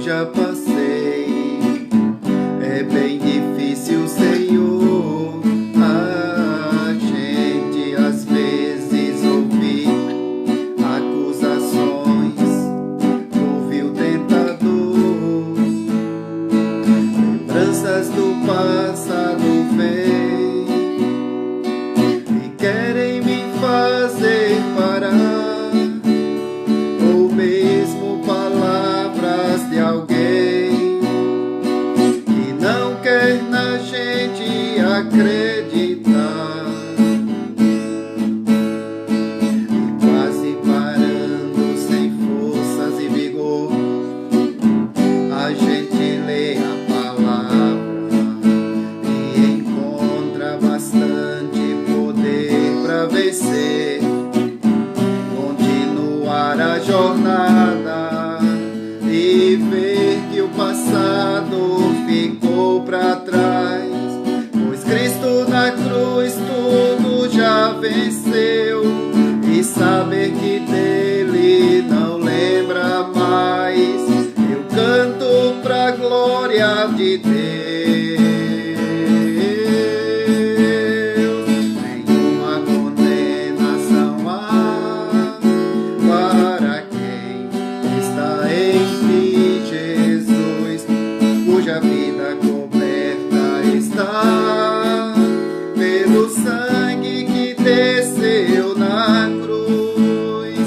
já passei. É bem difícil, Senhor, a gente às vezes ouvir acusações do vil tentador. Lembranças do passado vêm e querem me fazer parar, ou mesmo palavras de alguém que não quer na gente acreditar, e quase parando sem forças e vigor, a gente lê a palavra e encontra bastante poder para vencer, continuar a jornada e ver que o passado ficou para trás, pois Cristo na cruz tudo já venceu, e saber que dele não lembra mais. Eu canto pra glória de Deus. Nenhuma condenação há para quem está em ti, Jesus, cuja vida coberta está pelo sangue que desceu na cruz.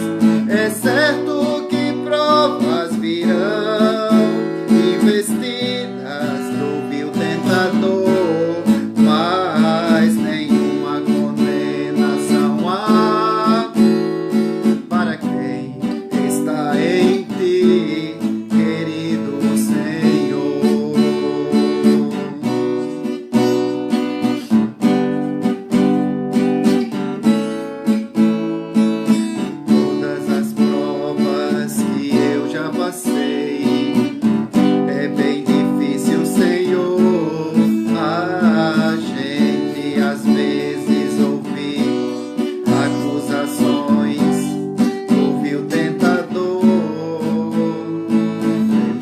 É certo que provas virão, investidas do vil tentador, mas nenhuma condenação há para quem está em ti, querido Senhor. Todas as provas que eu já passei, é bem difícil, Senhor, a gente às vezes ouvir acusações do vil tentador.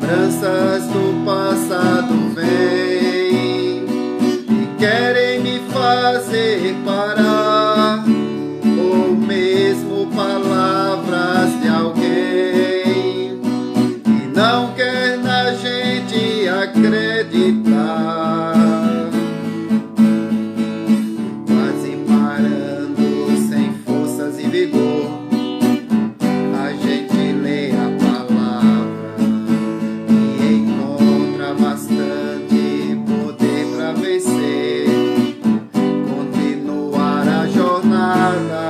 Lembranças do passado vêm e querem me fazer parar, ou mesmo palavras de alguém que não quer na gente acreditar, quase parando sem forças e vigor, a gente lê a palavra e encontra bastante poder para vencer, continuar a jornada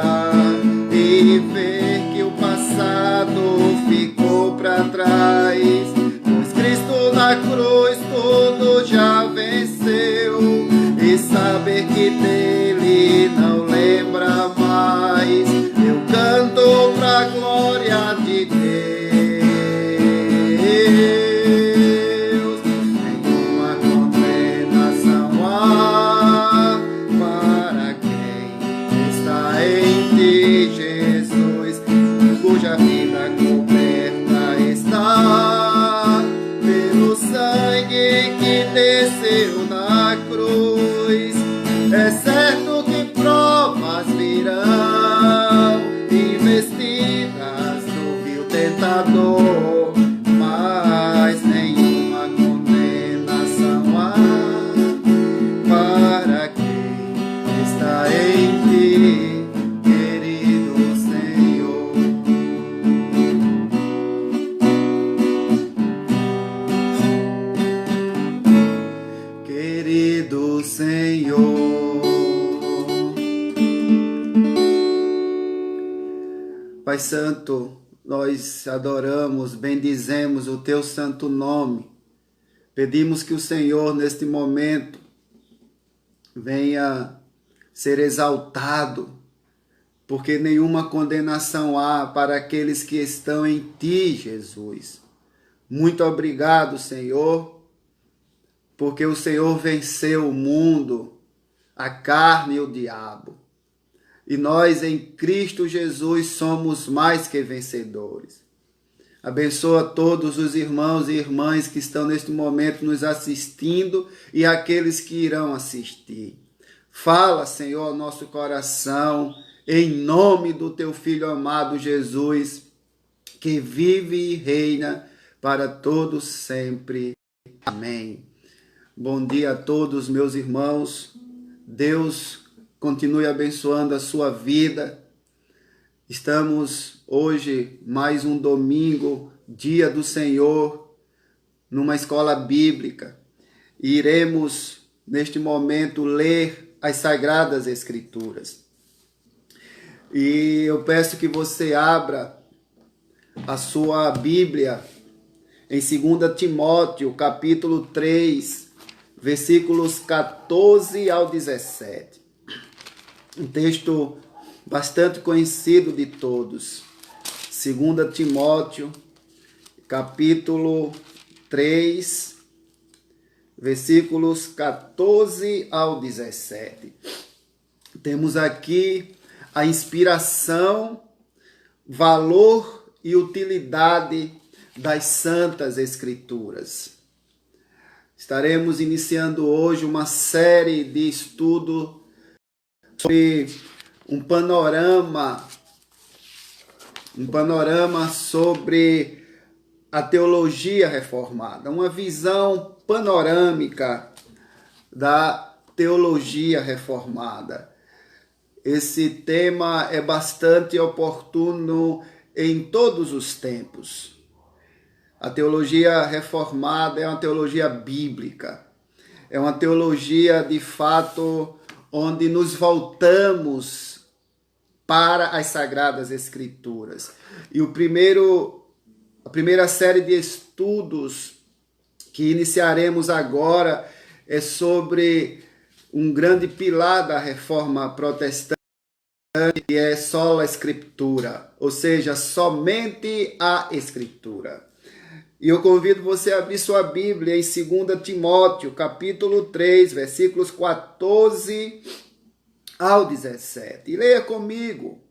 e ver que o passado ficou para trás, pois Cristo na cruz tudo já venceu, e saber que dele não lembra mais. Eu canto pra glória de Deus. Nenhuma condenação há para quem está em ti, Jesus, cuja vida coberta está pelo sangue que desceu na cruz. É certo que provas virão, investidas do vil tentador, mas nenhuma condenação há para quem está em ti, querido Senhor. Querido Senhor. Pai Santo, nós adoramos, bendizemos o Teu santo nome. Pedimos que o Senhor, neste momento, venha ser exaltado, porque nenhuma condenação há para aqueles que estão em Ti, Jesus. Muito obrigado, Senhor, porque o Senhor venceu o mundo, a carne e o diabo. E nós em Cristo Jesus somos mais que vencedores. Abençoa todos os irmãos e irmãs que estão neste momento nos assistindo e aqueles que irão assistir. Fala, Senhor, ao nosso coração, em nome do teu Filho amado Jesus, que vive e reina para todos sempre. Amém. Bom dia a todos, meus irmãos. Deus continue abençoando a sua vida. Estamos hoje, mais um domingo, dia do Senhor, numa escola bíblica. E iremos, neste momento, ler as Sagradas Escrituras. E eu peço que você abra a sua Bíblia em 2 Timóteo, capítulo 3, versículos 14 ao 17. Um texto bastante conhecido de todos. 2 Timóteo, capítulo 3, versículos 14 ao 17. Temos aqui a inspiração, valor e utilidade das Santas Escrituras. Estaremos iniciando hoje uma série de estudo sobre um panorama sobre a teologia reformada, uma visão panorâmica da teologia reformada. Esse tema é bastante oportuno em todos os tempos. A teologia reformada é uma teologia bíblica, é uma teologia de fato onde nos voltamos para as Sagradas Escrituras. E a primeira série de estudos que iniciaremos agora é sobre um grande pilar da reforma protestante, que é sola Escritura, ou seja, somente a Escritura. E eu convido você a abrir sua Bíblia em 2 Timóteo, capítulo 3, versículos 14 ao 17. E leia comigo.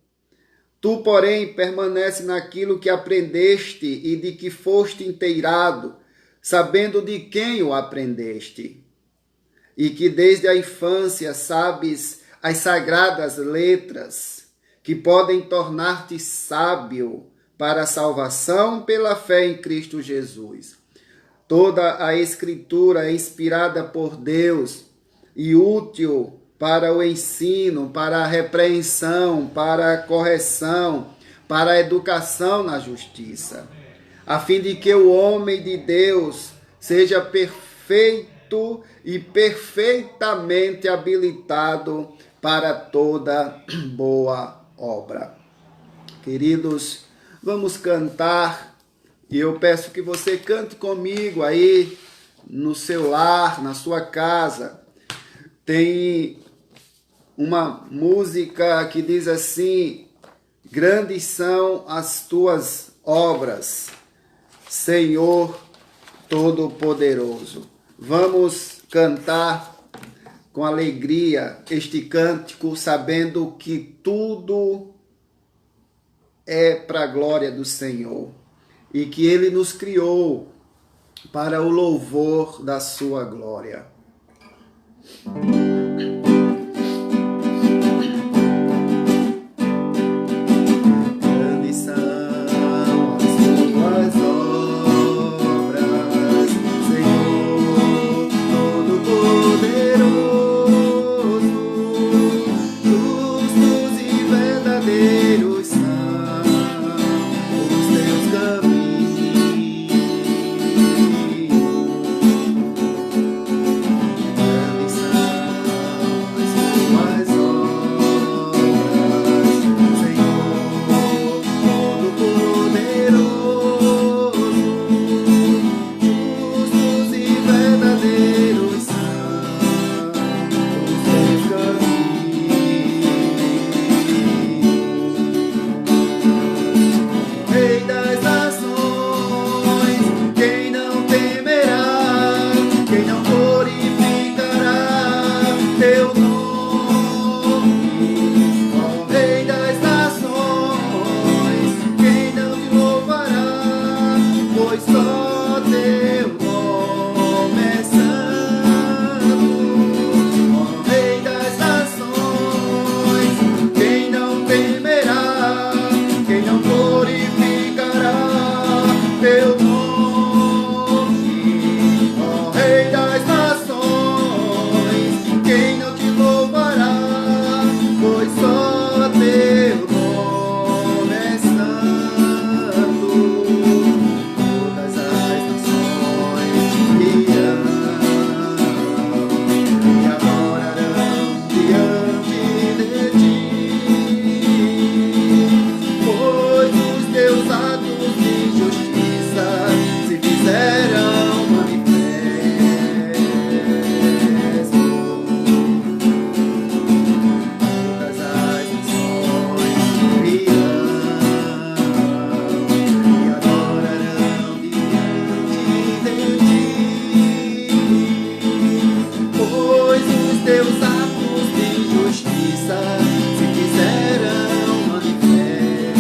Tu, porém, permanece naquilo que aprendeste e de que foste inteirado, sabendo de quem o aprendeste, e que desde a infância sabes as sagradas letras, que podem tornar-te sábio para a salvação pela fé em Cristo Jesus. Toda a Escritura é inspirada por Deus e útil para o ensino, para a repreensão, para a correção, para a educação na justiça, a fim de que o homem de Deus seja perfeito e perfeitamente habilitado para toda boa obra. Queridos, vamos cantar, e eu peço que você cante comigo aí no seu lar, na sua casa. Tem uma música que diz assim: grandes são as tuas obras, Senhor Todo-Poderoso. Vamos cantar com alegria este cântico, sabendo que tudo é para a glória do Senhor e que Ele nos criou para o louvor da sua glória. Grandes são as tuas obras, Senhor Todo-Poderoso, justos e verdadeiros são os teus caminhos. Grandes são teu nome é santo, ó Rei das nações. Quem não temerá, quem não glorificará teu nome, ó Rei das nações. Quem não te louvará, pois só teu nome é santo. Todas as nações virão e adorarão diante de ti, pois os teus atos de justiça se fizeram manifestos. Todas as nações virão e adorarão diante de ti, pois os teus atos de justiça se fizeram manifestos.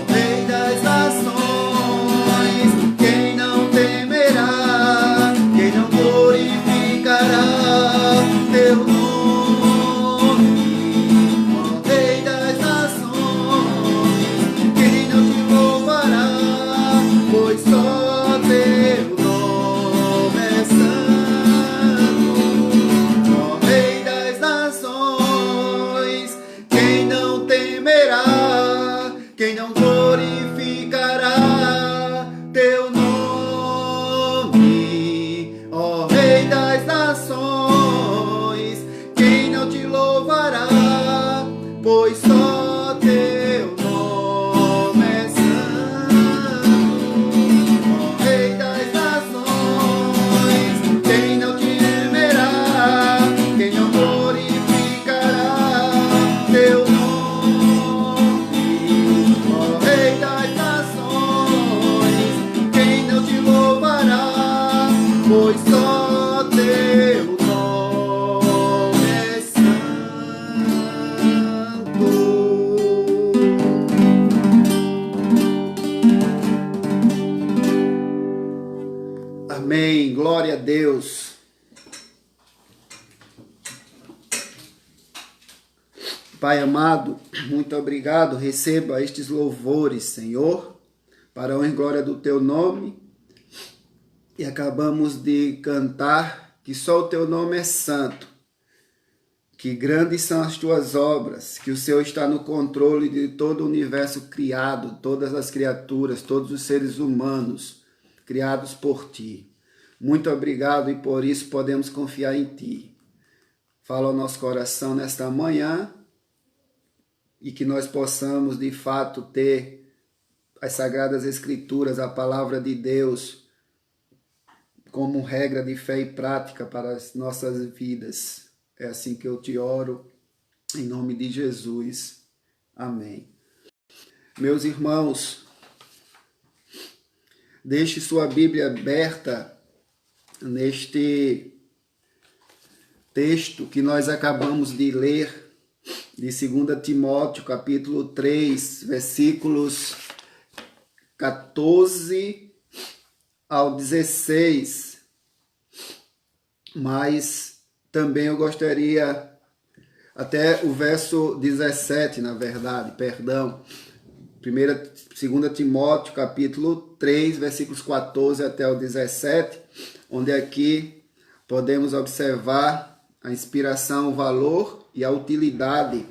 Rei das nações, quem não temerá, quem não glorificará teu nome, ó Rei das nações. Quem não te louvará, pois só teu nome é santo, ó Rei das nações. Quem não temerá, quem não glorificará teu nome, ó Rei das nações. Quem não te louvará, pois só teu nome é santo, ó Rei das nações. Quem não te temerá, quem não glorificará teu nome, ó Rei das nações. Quem não te louvará, pois só teu nome é santo. Amém. Glória a Deus. Pai amado, muito obrigado. Receba estes louvores, Senhor, para a honra e glória do teu nome. E acabamos de cantar que só o teu nome é santo, que grandes são as tuas obras, que o Senhor está no controle de todo o universo criado, todas as criaturas, todos os seres humanos criados por ti. Muito obrigado e por isso podemos confiar em ti. Fala ao nosso coração nesta manhã e que nós possamos de fato ter as Sagradas Escrituras, a Palavra de Deus, como regra de fé e prática para as nossas vidas. É assim que eu te oro, em nome de Jesus. Amém. Meus irmãos, deixe sua Bíblia aberta neste texto que nós acabamos de ler, de 2 Timóteo, capítulo 3, versículos 14 ao 16. Mas também eu gostaria, até o verso 17, na verdade, perdão. 2 Timóteo, capítulo 3, versículos 14 até o 17, onde aqui podemos observar a inspiração, o valor e a utilidade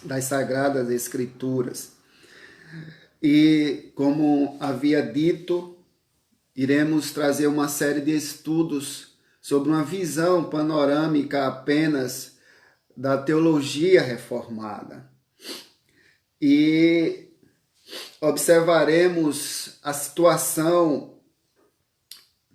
das Sagradas Escrituras. E, como havia dito, iremos trazer uma série de estudos sobre uma visão panorâmica apenas da teologia reformada. E observaremos a situação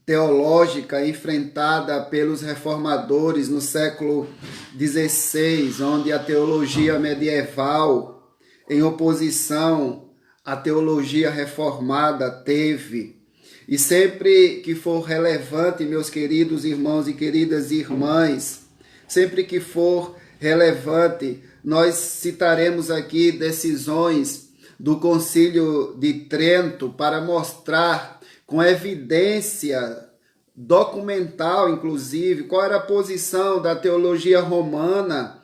teológica enfrentada pelos reformadores no século XVI, onde a teologia medieval, em oposição à teologia reformada, teve. E sempre que for relevante, meus queridos irmãos e queridas irmãs, sempre que for relevante, nós citaremos aqui decisões do Concílio de Trento para mostrar com evidência documental, inclusive, qual era a posição da teologia romana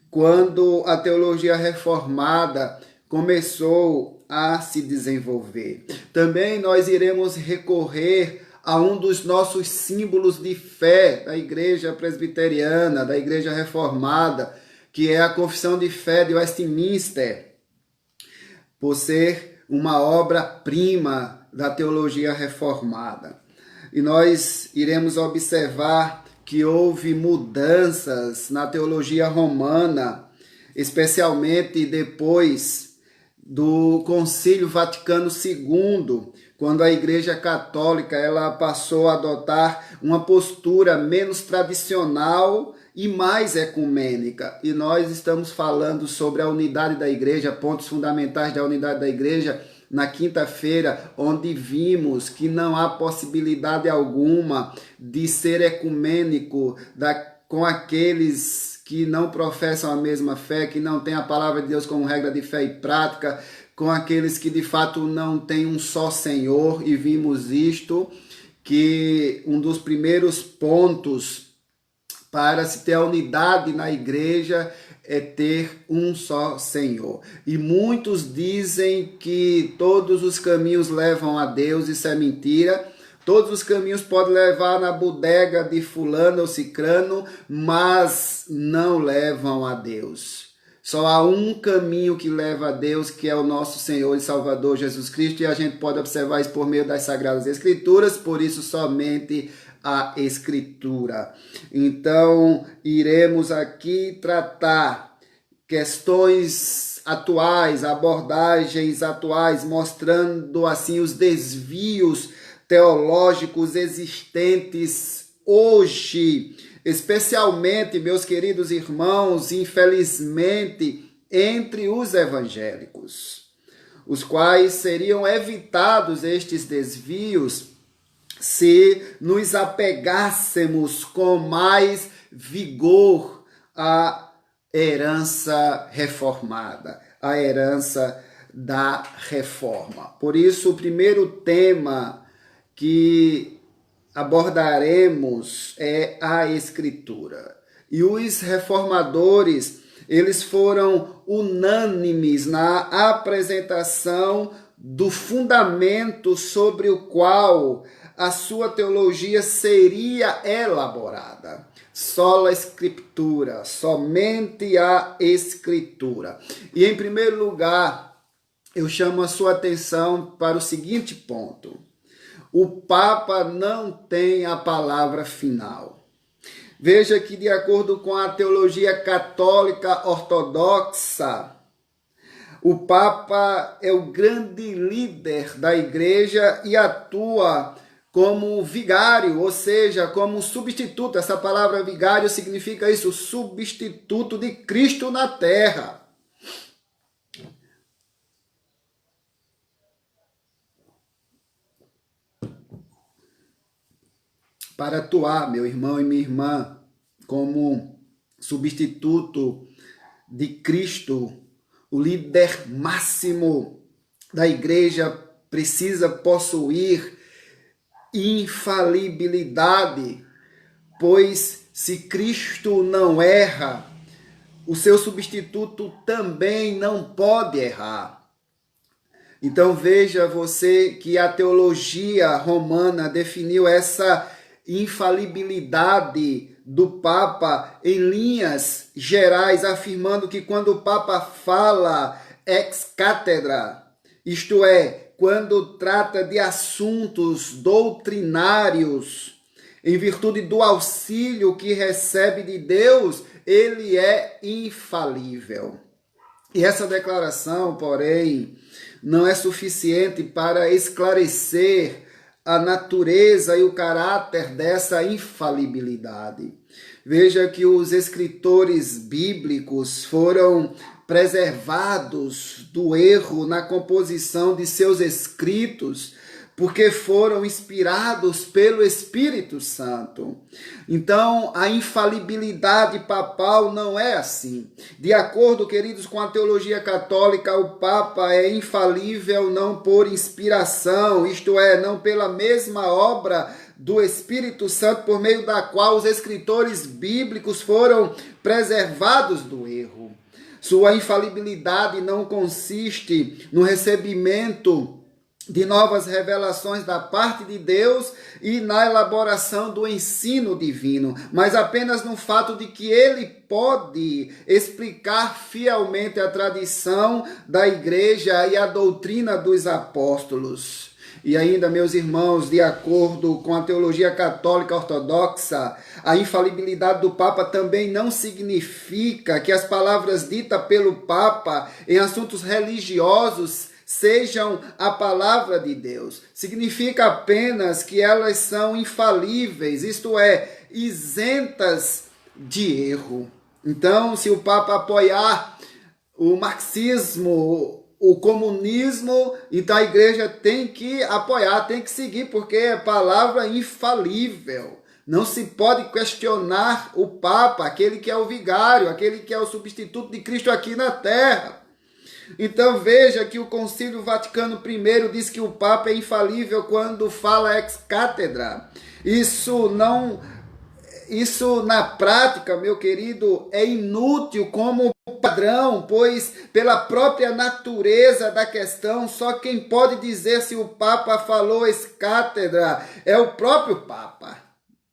quando a teologia reformada começou a se desenvolver. Também nós iremos recorrer a um dos nossos símbolos de fé da Igreja Presbiteriana, da Igreja Reformada, que é a Confissão de Fé de Westminster, por ser uma obra-prima da teologia reformada. E nós iremos observar que houve mudanças na teologia romana, especialmente depois do Concílio Vaticano II, quando a Igreja Católica ela passou a adotar uma postura menos tradicional e mais ecumênica. E nós estamos falando sobre a unidade da Igreja, pontos fundamentais da unidade da Igreja, na quinta-feira, onde vimos que não há possibilidade alguma de ser ecumênico com aqueles que não professam a mesma fé, que não têm a palavra de Deus como regra de fé e prática, com aqueles que de fato não têm um só Senhor, e vimos isto, que um dos primeiros pontos para se ter a unidade na igreja é ter um só Senhor. E muitos dizem que todos os caminhos levam a Deus, isso é mentira. Todos os caminhos podem levar na bodega de fulano ou cicrano, mas não levam a Deus. Só há um caminho que leva a Deus, que é o nosso Senhor e Salvador Jesus Cristo, e a gente pode observar isso por meio das Sagradas Escrituras, por isso somente a Escritura. Então, iremos aqui tratar questões atuais, abordagens atuais, mostrando assim os desvios teológicos existentes hoje, especialmente, meus queridos irmãos, infelizmente, entre os evangélicos, os quais seriam evitados estes desvios se nos apegássemos com mais vigor à herança reformada, à herança da reforma. Por isso, o primeiro tema que abordaremos é a Escritura. E os reformadores, eles foram unânimes na apresentação do fundamento sobre o qual a sua teologia seria elaborada. Sola Escritura, somente a Escritura. E em primeiro lugar, eu chamo a sua atenção para o seguinte ponto: o Papa não tem a palavra final. Veja que, de acordo com a teologia católica ortodoxa, o Papa é o grande líder da igreja e atua como vigário, ou seja, como substituto. Essa palavra vigário significa isso, substituto de Cristo na terra. Para atuar, meu irmão e minha irmã, como substituto de Cristo, o líder máximo da igreja precisa possuir infalibilidade, pois se Cristo não erra, o seu substituto também não pode errar. Então veja você que a teologia romana definiu essa infalibilidade do Papa em linhas gerais, afirmando que quando o Papa fala ex cátedra, isto é, quando trata de assuntos doutrinários, em virtude do auxílio que recebe de Deus, ele é infalível. E essa declaração, porém, não é suficiente para esclarecer a natureza e o caráter dessa infalibilidade. Veja que os escritores bíblicos foram preservados do erro na composição de seus escritos, porque foram inspirados pelo Espírito Santo. Então, a infalibilidade papal não é assim. De acordo, queridos, com a teologia católica, o Papa é infalível não por inspiração, isto é, não pela mesma obra do Espírito Santo por meio da qual os escritores bíblicos foram preservados do erro. Sua infalibilidade não consiste no recebimento de novas revelações da parte de Deus e na elaboração do ensino divino, mas apenas no fato de que ele pode explicar fielmente a tradição da igreja e a doutrina dos apóstolos. E ainda, meus irmãos, de acordo com a teologia católica ortodoxa, a infalibilidade do Papa também não significa que as palavras ditas pelo Papa em assuntos religiosos sejam a palavra de Deus. Significa apenas que elas são infalíveis, isto é, isentas de erro. Então, se o Papa apoiar o marxismo, o comunismo, então a igreja tem que apoiar, tem que seguir, porque é palavra infalível. Não se pode questionar o Papa, aquele que é o vigário, aquele que é o substituto de Cristo aqui na terra. Então veja que o Concílio Vaticano I diz que o Papa é infalível quando fala ex cátedra. Isso na prática, meu querido, é inútil como padrão, pois pela própria natureza da questão, só quem pode dizer se o Papa falou ex cátedra é o próprio Papa.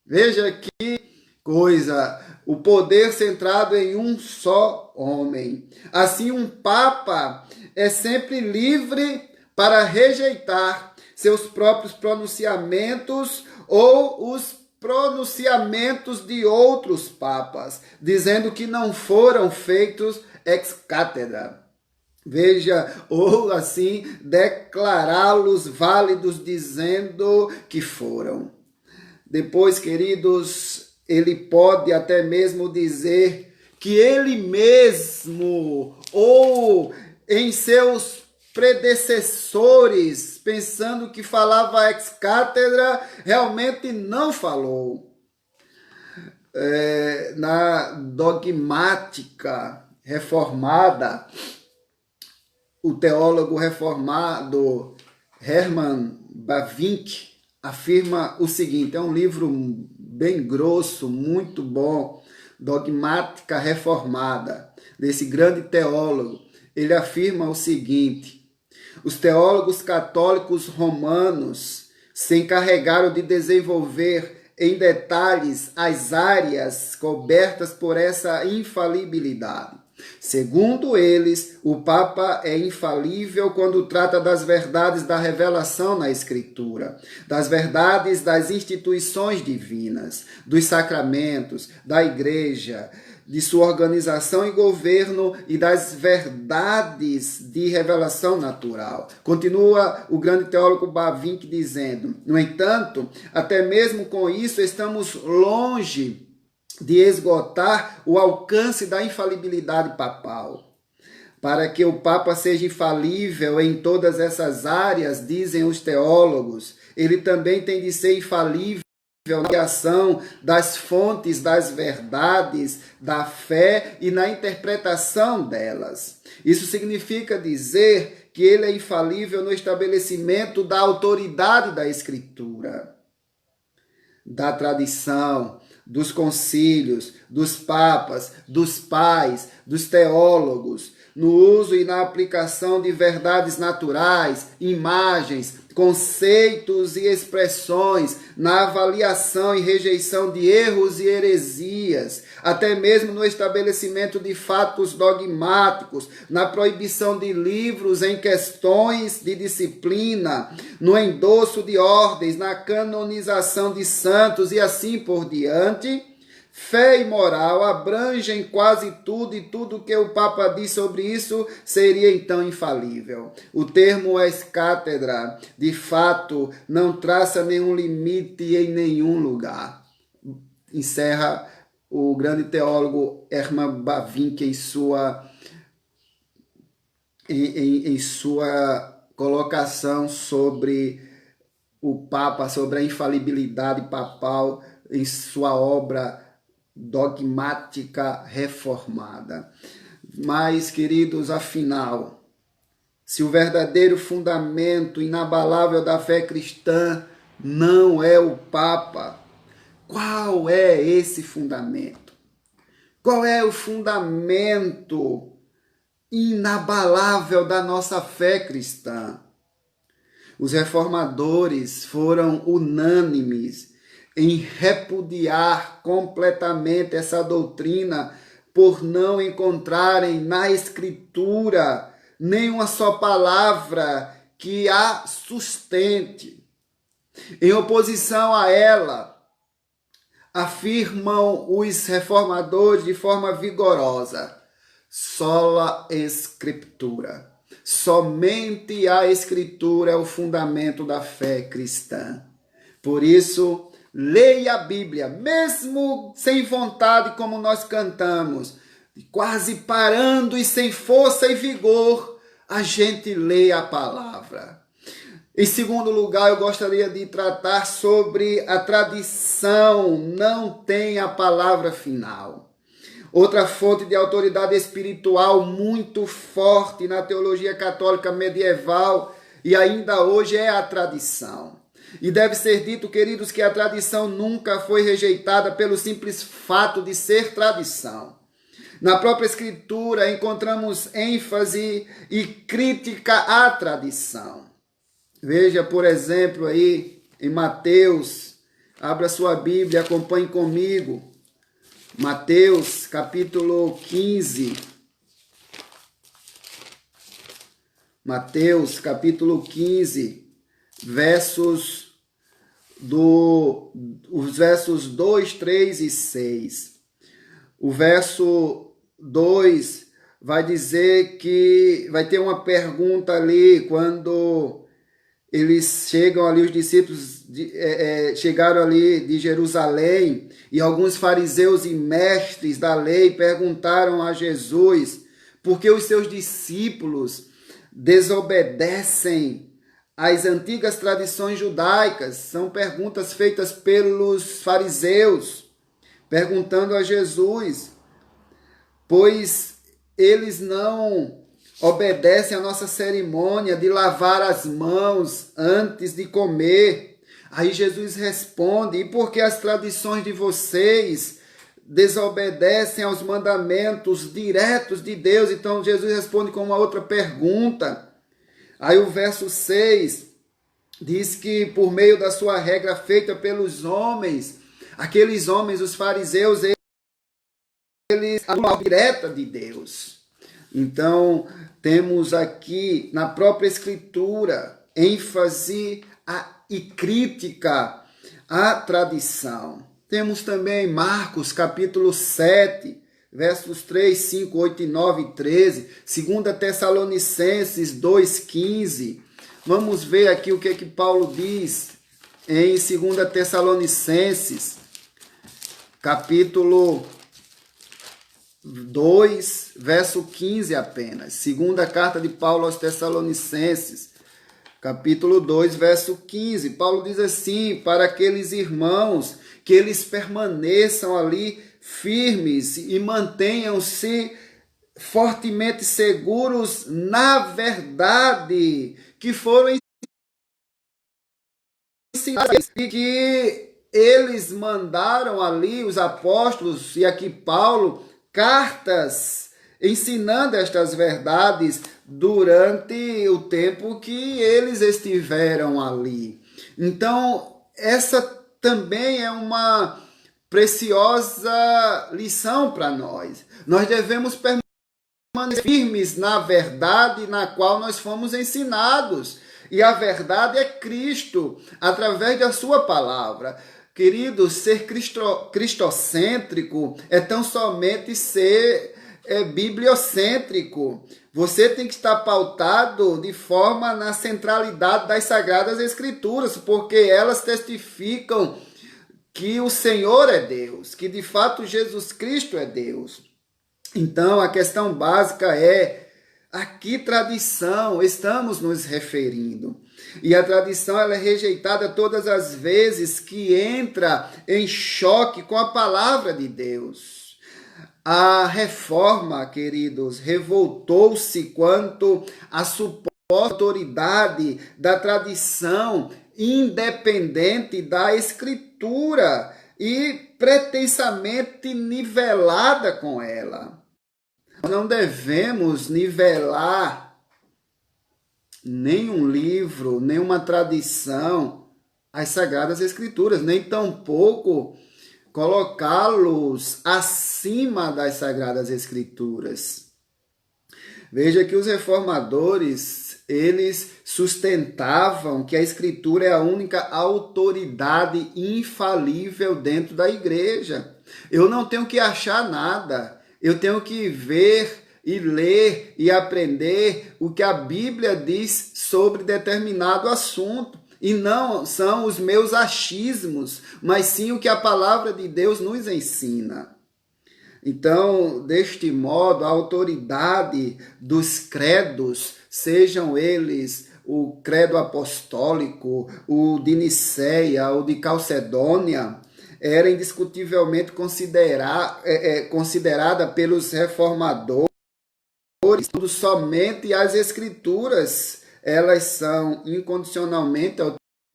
Veja que coisa, o poder centrado em um só homem. Assim, um Papa é sempre livre para rejeitar seus próprios pronunciamentos ou os pronunciamentos de outros papas, dizendo que não foram feitos ex cátedra. Veja, ou assim, declará-los válidos, dizendo que foram. Depois, queridos, ele pode até mesmo dizer que ele mesmo ou em seus predecessores, pensando que falava ex cátedra, realmente não falou. Na dogmática reformada, o teólogo reformado Hermann Bavinck afirma o seguinte, é um livro bem grosso, muito bom, Dogmática Reformada, desse grande teólogo. Ele afirma o seguinte: os teólogos católicos romanos se encarregaram de desenvolver em detalhes as áreas cobertas por essa infalibilidade. Segundo eles, o Papa é infalível quando trata das verdades da revelação na Escritura, das verdades das instituições divinas, dos sacramentos, da Igreja, de sua organização e governo e das verdades de revelação natural. Continua o grande teólogo Bavinck dizendo: no entanto, até mesmo com isso estamos longe de esgotar o alcance da infalibilidade papal. Para que o Papa seja infalível em todas essas áreas, dizem os teólogos, ele também tem de ser infalível na criação das fontes das verdades da fé e na interpretação delas. Isso significa dizer que ele é infalível no estabelecimento da autoridade da Escritura, da tradição, dos concílios, dos papas, dos pais, dos teólogos, no uso e na aplicação de verdades naturais, imagens, conceitos e expressões, na avaliação e rejeição de erros e heresias, até mesmo no estabelecimento de fatos dogmáticos, na proibição de livros em questões de disciplina, no endosso de ordens, na canonização de santos e assim por diante. Fé e moral abrangem quase tudo, e tudo que o Papa diz sobre isso seria então infalível. O termo ex cátedra, de fato, não traça nenhum limite em nenhum lugar. Encerra o grande teólogo Hermann Bavinck em sua colocação sobre o Papa sobre a infalibilidade papal em sua obra dogmática reformada. Mas, queridos, afinal, se o verdadeiro fundamento inabalável da fé cristã não é o Papa, qual é esse fundamento? Qual é o fundamento inabalável da nossa fé cristã? Os reformadores foram unânimes em repudiar completamente essa doutrina por não encontrarem na Escritura nenhuma só palavra que a sustente. Em oposição a ela, afirmam os reformadores de forma vigorosa: sola Scriptura. Somente a Escritura é o fundamento da fé cristã. Por isso, leia a Bíblia, mesmo sem vontade, como nós cantamos, quase parando e sem força e vigor, a gente lê a palavra. Em segundo lugar, eu gostaria de tratar sobre a tradição não tem a palavra final. Outra fonte de autoridade espiritual muito forte na teologia católica medieval e ainda hoje é a tradição. E deve ser dito, queridos, que a tradição nunca foi rejeitada pelo simples fato de ser tradição. Na própria Escritura encontramos ênfase e crítica à tradição. Veja, por exemplo, aí em Mateus, abra sua Bíblia, acompanhe comigo. Mateus, capítulo 15. Mateus, capítulo 15, os versos 2, 3 e 6. O verso 2 vai dizer que vai ter uma pergunta ali quando eles chegam ali, os discípulos chegaram ali de Jerusalém e alguns fariseus e mestres da lei perguntaram a Jesus por que os seus discípulos desobedecem às antigas tradições judaicas. São perguntas feitas pelos fariseus, perguntando a Jesus, pois eles não obedecem à nossa cerimônia de lavar as mãos antes de comer. Aí Jesus responde: e por que as tradições de vocês desobedecem aos mandamentos diretos de Deus? Então Jesus responde com uma outra pergunta. Aí o verso 6 diz que por meio da sua regra feita pelos homens, aqueles homens, os fariseus, eles a direta de Deus. Então, temos aqui na própria Escritura ênfase e crítica à tradição. Temos também Marcos, capítulo 7, versos 3, 5, 8 e 9 e 13. 2 Tessalonicenses 2, 15. Vamos ver aqui o que Paulo diz em 2 Tessalonicenses, capítulo 2, verso 15 apenas. Segunda carta de Paulo aos Tessalonicenses, capítulo 2, verso 15. Paulo diz assim, para aqueles irmãos, que eles permaneçam ali firmes e mantenham-se fortemente seguros na verdade que foram ensinados, e que eles mandaram ali, os apóstolos, e aqui Paulo, cartas ensinando estas verdades durante o tempo que eles estiveram ali. Então, essa também é uma preciosa lição para nós. Nós devemos permanecer firmes na verdade na qual nós fomos ensinados. E a verdade é Cristo, através da sua palavra. Querido, ser cristocêntrico é tão somente ser bibliocêntrico. Você tem que estar pautado de forma na centralidade das Sagradas Escrituras, porque elas testificam que o Senhor é Deus, que de fato Jesus Cristo é Deus. Então, a questão básica é: a que tradição estamos nos referindo? E a tradição ela é rejeitada todas as vezes que entra em choque com a palavra de Deus. A reforma, queridos, revoltou-se quanto à suposta autoridade da tradição independente da Escritura e pretensamente nivelada com ela. Não devemos nivelar nenhum livro, nenhuma tradição às Sagradas Escrituras, nem tampouco colocá-los acima das Sagradas Escrituras. Veja que os reformadores, eles sustentavam que a Escritura é a única autoridade infalível dentro da igreja. Eu não tenho que achar nada, eu tenho que ver e ler e aprender o que a Bíblia diz sobre determinado assunto. E não são os meus achismos, mas sim o que a palavra de Deus nos ensina. Então, deste modo, a autoridade dos credos, sejam eles o credo apostólico, o de Nicéia, o de Calcedônia, era indiscutivelmente considerada pelos reformadores somente as Escrituras. Elas são incondicionalmente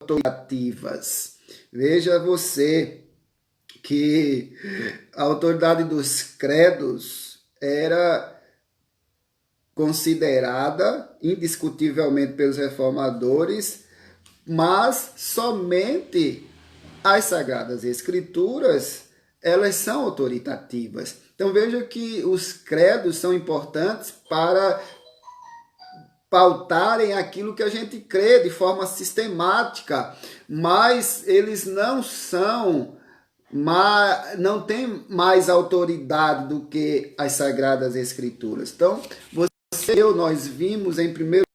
autoritativas. Veja você que a autoridade dos credos era considerada indiscutivelmente pelos reformadores, mas somente as Sagradas Escrituras, elas são autoritativas. Então veja que os credos são importantes para pautarem aquilo que a gente crê de forma sistemática, mas eles não têm mais autoridade do que as Sagradas Escrituras. Então, você e eu, nós vimos em primeiro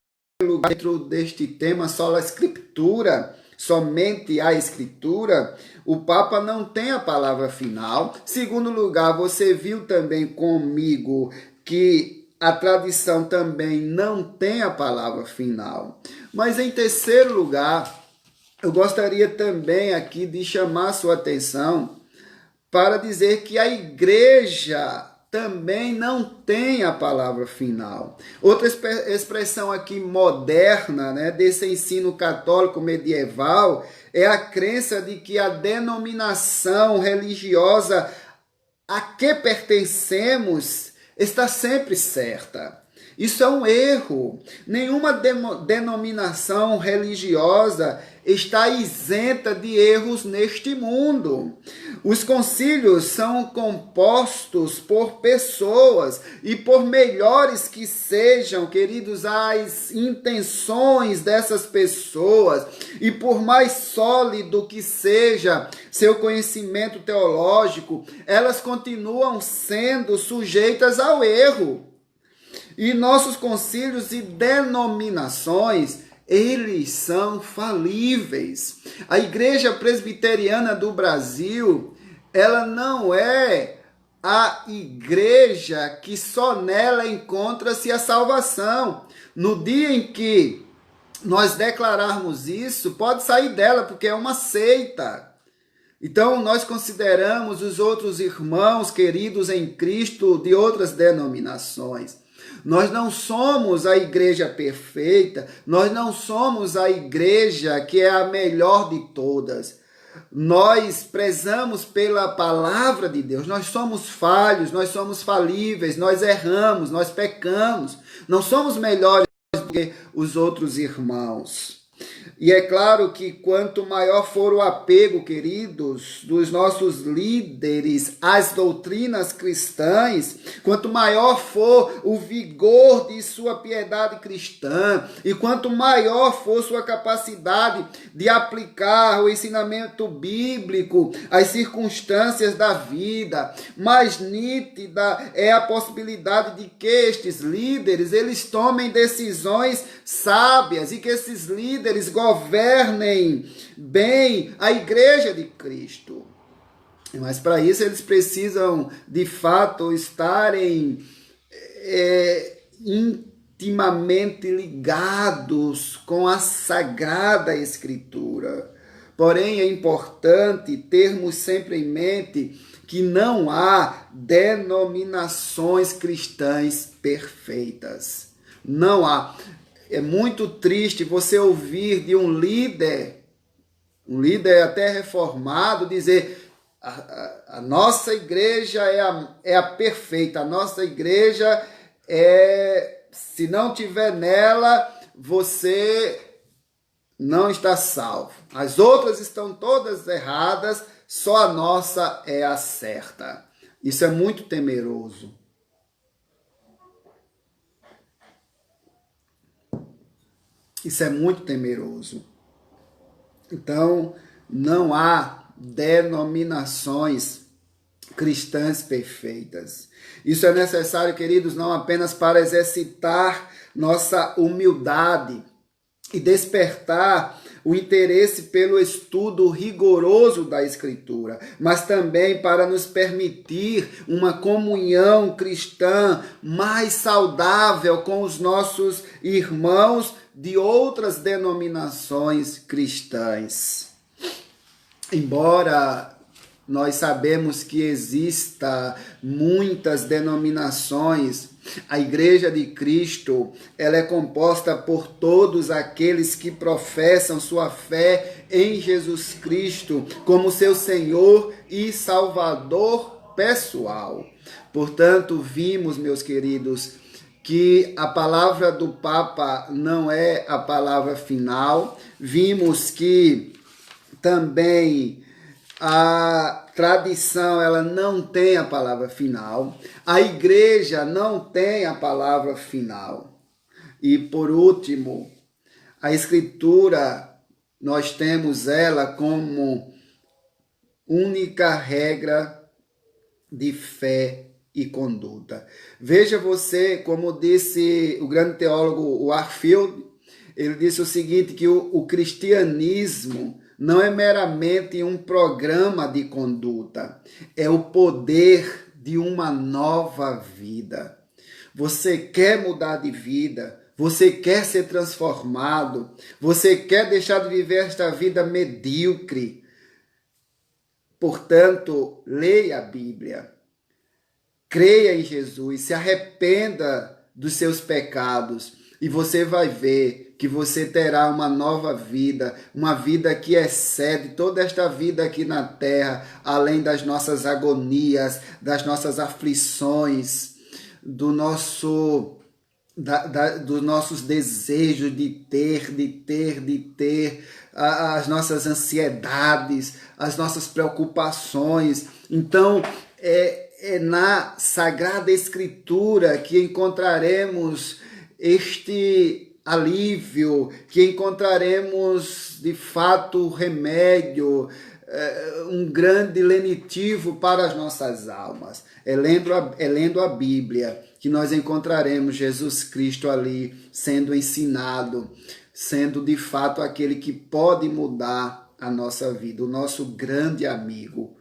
lugar, dentro deste tema, sola Escritura, somente a Escritura, o Papa não tem a palavra final. Segundo lugar, você viu também comigo que a tradição também não tem a palavra final. Mas em terceiro lugar, eu gostaria também aqui de chamar a sua atenção para dizer que a igreja também não tem a palavra final. Outra expressão aqui moderna, né, desse ensino católico medieval é a crença de que a denominação religiosa a que pertencemos está sempre certa. Isso é um erro. Nenhuma denominação religiosa está isenta de erros neste mundo. Os concílios são compostos por pessoas e por melhores que sejam, queridos, as intenções dessas pessoas e por mais sólido que seja seu conhecimento teológico, elas continuam sendo sujeitas ao erro. E nossos concílios e denominações, eles são falíveis. A Igreja Presbiteriana do Brasil, ela não é a igreja que só nela encontra-se a salvação. No dia em que nós declararmos isso, pode sair dela, porque é uma seita. Então, nós consideramos os outros irmãos queridos em Cristo de outras denominações. Nós não somos a igreja perfeita, nós não somos a igreja que é a melhor de todas. Nós prezamos pela palavra de Deus, nós somos falhos, nós somos falíveis, nós erramos, nós pecamos, não somos melhores do que os outros irmãos. E é claro que quanto maior for o apego, queridos, dos nossos líderes às doutrinas cristãs, quanto maior for o vigor de sua piedade cristã e quanto maior for sua capacidade de aplicar o ensinamento bíblico às circunstâncias da vida, mais nítida é a possibilidade de que estes líderes eles tomem decisões sábias e que esses líderes governem bem a igreja de Cristo. Mas para isso eles precisam, de fato, estarem intimamente ligados com a Sagrada Escritura. Porém, é importante termos sempre em mente que não há denominações cristãs perfeitas. Não há. É muito triste você ouvir de um líder até reformado, dizer: a nossa igreja é a perfeita, a nossa igreja se não tiver nela, você não está salvo. As outras estão todas erradas, só a nossa é a certa. Isso é muito temeroso. Isso é muito temeroso. Então, não há denominações cristãs perfeitas. Isso é necessário, queridos, não apenas para exercitar nossa humildade e despertar o interesse pelo estudo rigoroso da Escritura, mas também para nos permitir uma comunhão cristã mais saudável com os nossos irmãos de outras denominações cristãs. Embora nós sabemos que exista muitas denominações, a Igreja de Cristo, ela é composta por todos aqueles que professam sua fé em Jesus Cristo como seu Senhor e Salvador pessoal. Portanto, vimos, meus queridos, que a palavra do Papa não é a palavra final. Vimos que também a tradição, ela não tem a palavra final. A igreja não tem a palavra final. E por último, a Escritura, nós temos ela como única regra de fé e conduta. Veja você, como disse o grande teólogo Warfield, ele disse o seguinte, que o cristianismo não é meramente um programa de conduta, é o poder de uma nova vida. Você quer mudar de vida, você quer ser transformado, você quer deixar de viver esta vida medíocre. Portanto, leia a Bíblia, creia em Jesus, se arrependa dos seus pecados e você vai ver que você terá uma nova vida, uma vida que excede toda esta vida aqui na terra, além das nossas agonias, das nossas aflições, dos nossos desejos de ter, as nossas ansiedades, as nossas preocupações. Então, é na Sagrada Escritura que encontraremos este alívio, que encontraremos de fato remédio, um grande lenitivo para as nossas almas. É lendo a Bíblia que nós encontraremos Jesus Cristo ali sendo ensinado, sendo de fato aquele que pode mudar a nossa vida, o nosso grande amigo.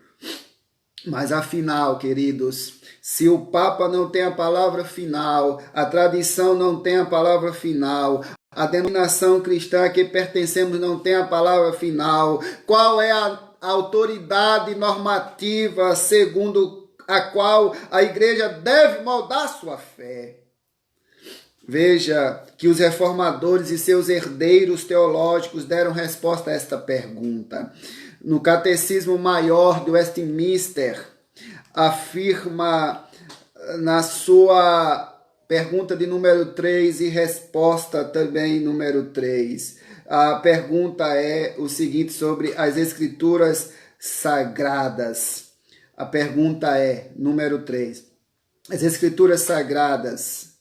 Mas afinal, queridos, se o Papa não tem a palavra final, a tradição não tem a palavra final, a denominação cristã a que pertencemos não tem a palavra final, qual é a autoridade normativa segundo a qual a igreja deve moldar sua fé? Veja que os reformadores e seus herdeiros teológicos deram resposta a esta pergunta. No Catecismo Maior de Westminster, afirma na sua pergunta de número 3 e resposta também número 3. A pergunta é o seguinte sobre as Escrituras Sagradas. A pergunta é, número 3, as Escrituras Sagradas,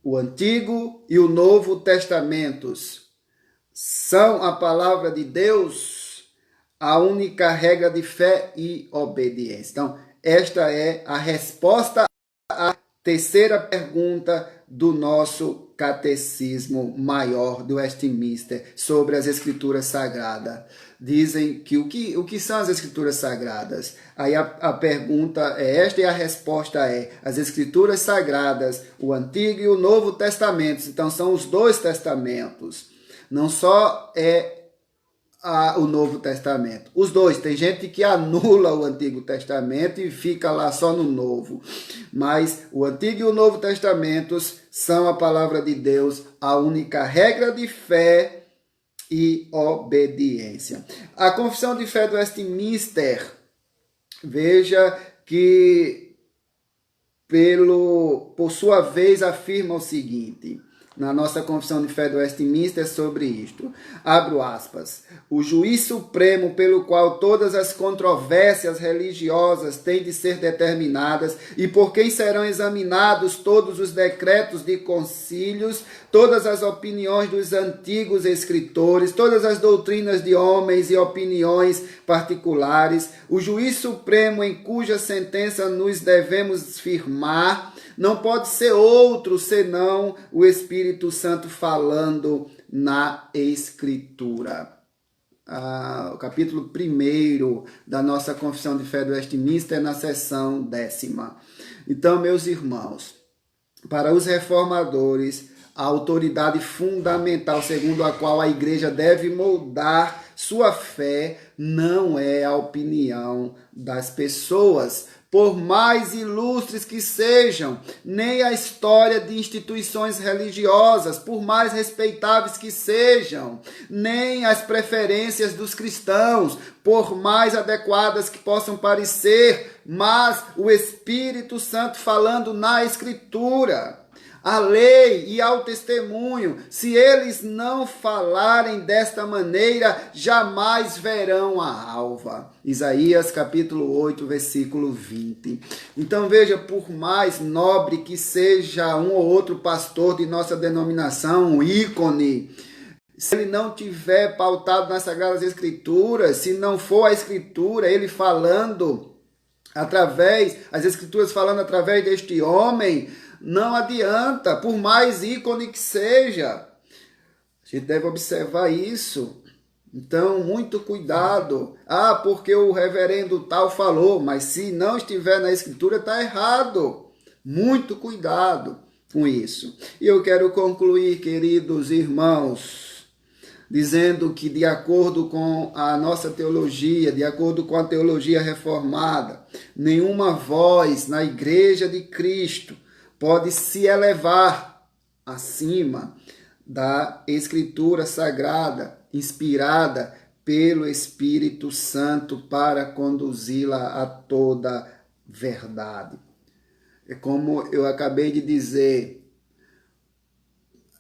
o Antigo e o Novo Testamentos, são a palavra de Deus, a única regra de fé e obediência. Então, esta é a resposta à terceira pergunta do nosso Catecismo Maior do Westminster sobre as Escrituras Sagradas. Dizem que o que são as Escrituras Sagradas? Aí a pergunta é esta e a resposta é: as Escrituras Sagradas, o Antigo e o Novo Testamento. Então são os dois testamentos. Não só o Novo Testamento. Os dois. Tem gente que anula o Antigo Testamento e fica lá só no Novo. Mas o Antigo e o Novo Testamentos são a palavra de Deus, a única regra de fé e obediência. A Confissão de Fé do Westminster, veja que, por sua vez, afirma o seguinte, na nossa Confissão de Fé do Westminster sobre isto. Abro aspas. O juiz supremo pelo qual todas as controvérsias religiosas têm de ser determinadas e por quem serão examinados todos os decretos de concílios, todas as opiniões dos antigos escritores, todas as doutrinas de homens e opiniões particulares, o juiz supremo em cuja sentença nos devemos firmar, não pode ser outro senão o Espírito Santo falando na Escritura. O capítulo 1 da nossa Confissão de Fé do Westminster, na seção 10ª. Então, meus irmãos, para os reformadores, a autoridade fundamental segundo a qual a igreja deve moldar sua fé não é a opinião das pessoas, por mais ilustres que sejam, nem a história de instituições religiosas, por mais respeitáveis que sejam, nem as preferências dos cristãos, por mais adequadas que possam parecer, mas o Espírito Santo falando na Escritura. A lei e ao testemunho, se eles não falarem desta maneira, jamais verão a alva. Isaías capítulo 8, versículo 20. Então veja, por mais nobre que seja um ou outro pastor de nossa denominação, um ícone, se ele não tiver pautado nas Sagradas Escrituras, se não for a Escritura, ele falando as Escrituras falando através deste homem, não adianta, por mais ícone que seja. A gente deve observar isso. Então, muito cuidado. Porque o reverendo tal falou, mas se não estiver na Escritura, está errado. Muito cuidado com isso. E eu quero concluir, queridos irmãos, dizendo que, de acordo com a nossa teologia, de acordo com a teologia reformada, nenhuma voz na Igreja de Cristo pode se elevar acima da Escritura Sagrada, inspirada pelo Espírito Santo para conduzi-la a toda verdade. É como eu acabei de dizer,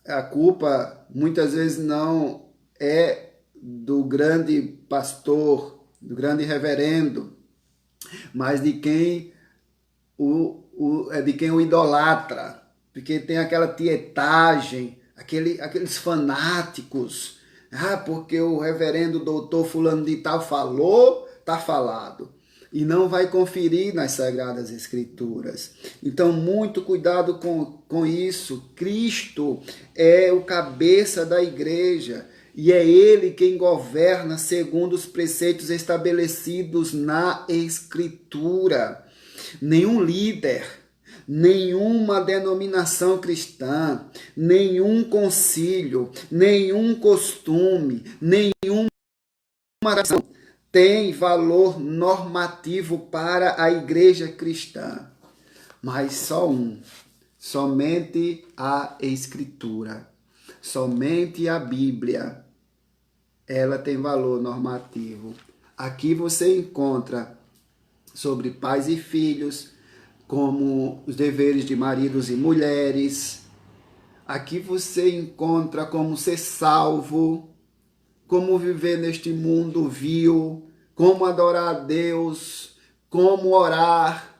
a culpa muitas vezes não é do grande pastor, do grande reverendo, mas de quem o idolatra, porque tem aquela tietagem, aqueles fanáticos, porque o reverendo doutor fulano de tal falou, está falado, e não vai conferir nas Sagradas Escrituras. Então, muito cuidado com isso. Cristo é o cabeça da igreja, e é Ele quem governa segundo os preceitos estabelecidos na Escritura. Nenhum líder, nenhuma denominação cristã, nenhum concílio, nenhum costume, nenhuma tradição tem valor normativo para a igreja cristã, mas só somente a Escritura, somente a Bíblia, ela tem valor normativo. Aqui você encontra sobre pais e filhos, como os deveres de maridos e mulheres. Aqui você encontra como ser salvo, como viver neste mundo vil, como adorar a Deus, como orar,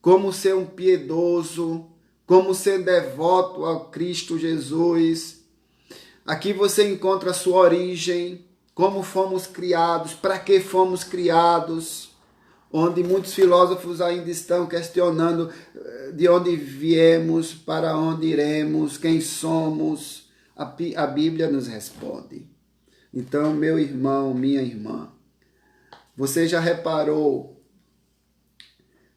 como ser um piedoso, como ser devoto ao Cristo Jesus. Aqui você encontra a sua origem, como fomos criados, para que fomos criados, onde muitos filósofos ainda estão questionando de onde viemos, para onde iremos, quem somos. A Bíblia nos responde. Então, meu irmão, minha irmã, você já reparou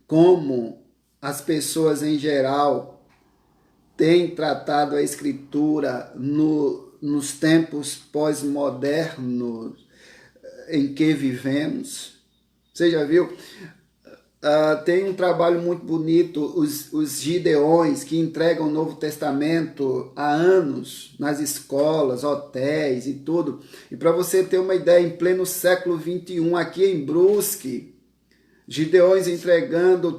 como as pessoas em geral têm tratado a Escritura nos tempos pós-modernos em que vivemos? Você já viu? Tem um trabalho muito bonito, os Gideões, que entregam o Novo Testamento há anos nas escolas, hotéis e tudo. E para você ter uma ideia, em pleno século XXI, aqui em Brusque, Gideões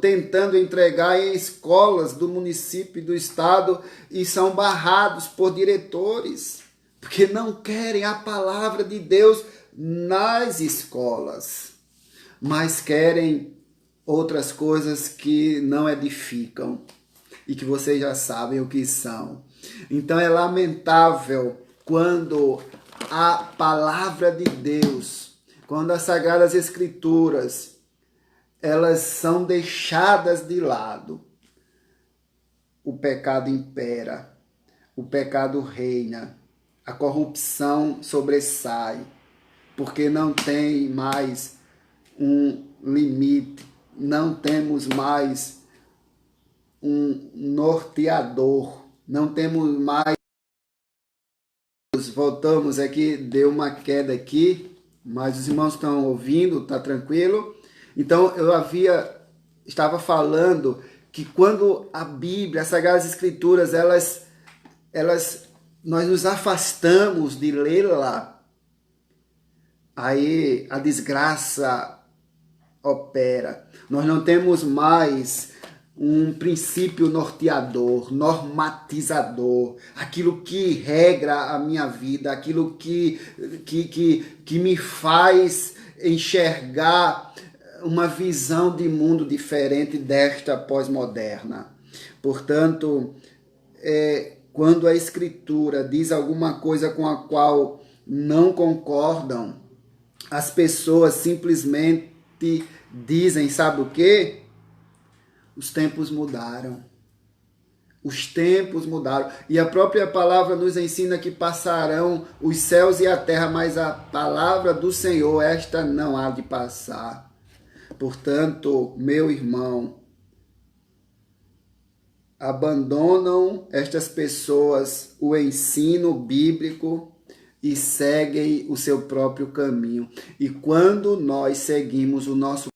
tentando entregar em escolas do município e do estado, e são barrados por diretores, porque não querem a palavra de Deus nas escolas, mas querem outras coisas que não edificam e que vocês já sabem o que são. Então é lamentável quando a palavra de Deus, quando as Sagradas Escrituras, elas são deixadas de lado. O pecado impera, o pecado reina, a corrupção sobressai, porque não tem mais um limite, não temos mais um norteador, não temos mais... Voltamos aqui, deu uma queda aqui, mas os irmãos estão ouvindo, tá tranquilo? Então estava falando que quando a Bíblia, as Sagradas Escrituras, nós nos afastamos de lê-la, aí a desgraça opera. Nós não temos mais um princípio norteador, normatizador, aquilo que regra a minha vida, aquilo que me faz enxergar uma visão de mundo diferente desta pós-moderna. Portanto, quando a Escritura diz alguma coisa com a qual não concordam, as pessoas simplesmente dizem, sabe o quê? Os tempos mudaram. Os tempos mudaram. E a própria palavra nos ensina que passarão os céus e a terra, mas a palavra do Senhor, esta não há de passar. Portanto, meu irmão, abandonam estas pessoas o ensino bíblico e seguem o seu próprio caminho. E quando nós seguimos o nosso